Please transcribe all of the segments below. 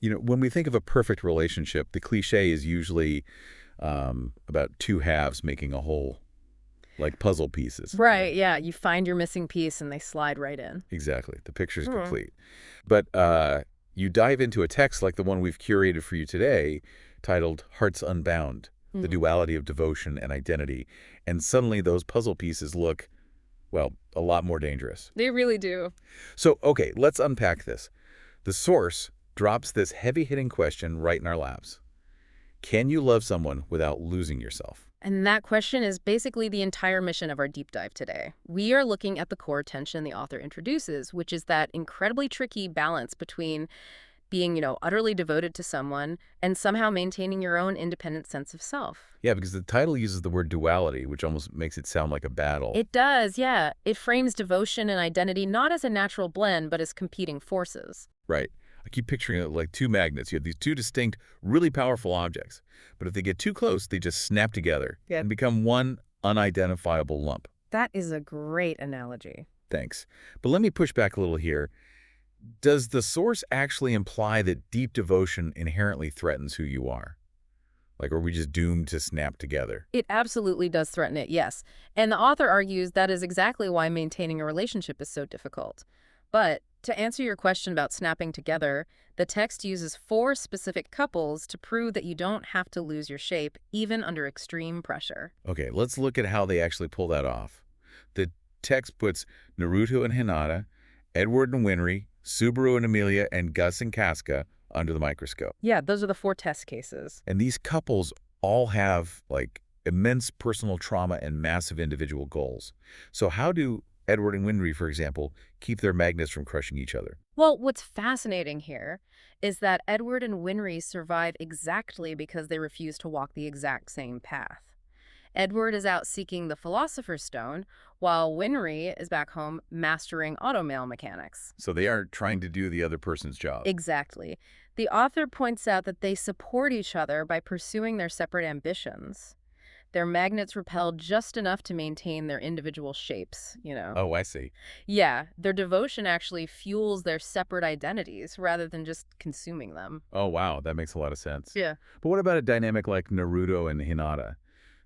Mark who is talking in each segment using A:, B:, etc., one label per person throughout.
A: When we think of a perfect relationship, the cliche is usually about two halves making a whole, like puzzle pieces.
B: Right, yeah. You find your missing piece and they slide right in.
A: Exactly. The picture's complete. But you dive into a text like the one we've curated for you today, titled Hearts Unbound, the duality of devotion and identity, and suddenly those puzzle pieces look, well, a lot more dangerous.
B: They really do.
A: So, okay, let's unpack this. The source drops this heavy-hitting question right in our laps. Can you love someone without losing yourself?
B: And that question is basically the entire mission of our deep dive today. We are looking at the core tension the author introduces, which is that incredibly tricky balance between being, utterly devoted to someone and somehow maintaining your own independent sense of self.
A: Yeah, because the title uses the word duality, which almost makes it sound like a battle.
B: It does, yeah. It frames devotion and identity not as a natural blend, but as competing forces.
A: Right. I keep picturing it like two magnets. You have these two distinct, really powerful objects. But if they get too close, they just snap together and become one unidentifiable lump.
B: That is a great analogy.
A: Thanks. But let me push back a little here. Does the source actually imply that deep devotion inherently threatens who you are? Like, are we just doomed to snap together?
B: It absolutely does threaten it, yes. And the author argues that is exactly why maintaining a relationship is so difficult. But to answer your question about snapping together, the text uses 4 specific couples to prove that you don't have to lose your shape, even under extreme pressure.
A: Okay, let's look at how they actually pull that off. The text puts Naruto and Hinata, Edward and Winry, Subaru and Emilia, and Guts and Casca under the microscope.
B: Yeah, those are the 4 test cases.
A: And these couples all have, like, immense personal trauma and massive individual goals. So how do Edward and Winry, for example, keep their magnets from crushing each other?
B: Well, what's fascinating here is that Edward and Winry survive exactly because they refuse to walk the exact same path. Edward is out seeking the Philosopher's Stone, while Winry is back home mastering automail mechanics.
A: So they aren't trying to do the other person's job.
B: Exactly. The author points out that they support each other by pursuing their separate ambitions. Their magnets repel just enough to maintain their individual shapes,
A: Oh, I see.
B: Yeah, their devotion actually fuels their separate identities rather than just consuming them.
A: Oh, wow, that makes a lot of sense.
B: Yeah.
A: But what about a dynamic like Naruto and Hinata?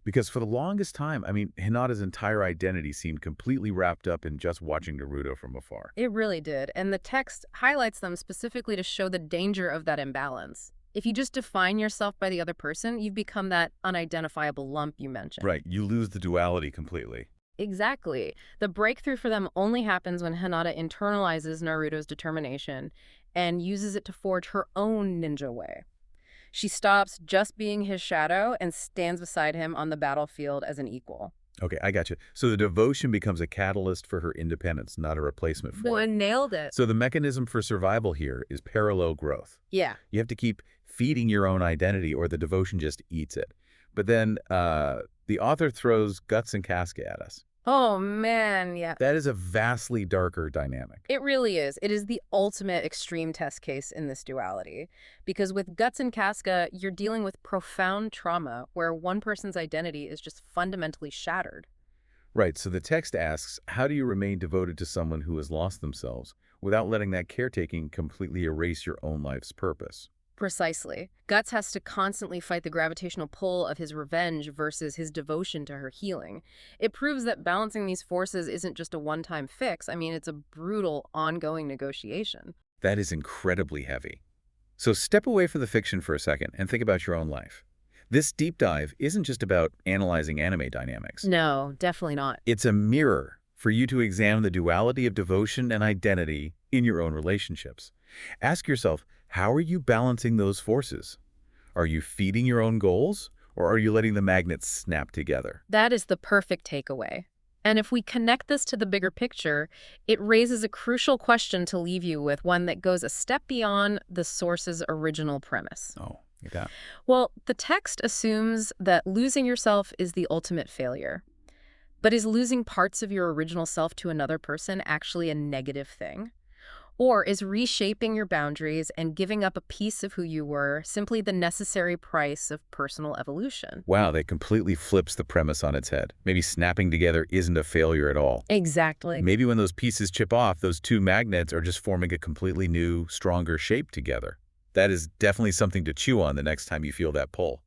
A: Because for the longest time, Hinata's entire identity seemed completely wrapped up in just watching Naruto from afar.
B: It really did, and the text highlights them specifically to show the danger of that imbalance. If you just define yourself by the other person, you've become that unidentifiable lump you mentioned.
A: Right, you lose the duality completely.
B: Exactly. The breakthrough for them only happens when Hinata internalizes Naruto's determination and uses it to forge her own ninja way. She stops just being his shadow and stands beside him on the battlefield as an equal.
A: Okay, I got you. So the devotion becomes a catalyst for her independence, not a replacement for it.
B: Boy, nailed it.
A: So the mechanism for survival here is parallel growth.
B: Yeah.
A: You have to keep feeding your own identity or the devotion just eats it. But then the author throws Guts and Casca at us.
B: Oh, man, yeah.
A: That is a vastly darker dynamic.
B: It really is. It is the ultimate extreme test case in this duality. Because with Guts and Casca, you're dealing with profound trauma where one person's identity is just fundamentally shattered.
A: Right, so the text asks, how do you remain devoted to someone who has lost themselves without letting that caretaking completely erase your own life's purpose?
B: Precisely. Guts has to constantly fight the gravitational pull of his revenge versus his devotion to her healing. It proves that balancing these forces isn't just a one-time fix. It's a brutal, ongoing negotiation.
A: That is incredibly heavy. So step away from the fiction for a second and think about your own life. This deep dive isn't just about analyzing anime dynamics.
B: No, definitely not.
A: It's a mirror for you to examine the duality of devotion and identity in your own relationships. Ask yourself, how are you balancing those forces? Are you feeding your own goals, or are you letting the magnets snap together?
B: That is the perfect takeaway. And if we connect this to the bigger picture, it raises a crucial question to leave you with, one that goes a step beyond the source's original premise.
A: Oh, like that.
B: Well, the text assumes that losing yourself is the ultimate failure. But is losing parts of your original self to another person actually a negative thing? Or is reshaping your boundaries and giving up a piece of who you were simply the necessary price of personal evolution?
A: Wow, that completely flips the premise on its head. Maybe snapping together isn't a failure at all.
B: Exactly.
A: Maybe when those pieces chip off, those two magnets are just forming a completely new, stronger shape together. That is definitely something to chew on the next time you feel that pull.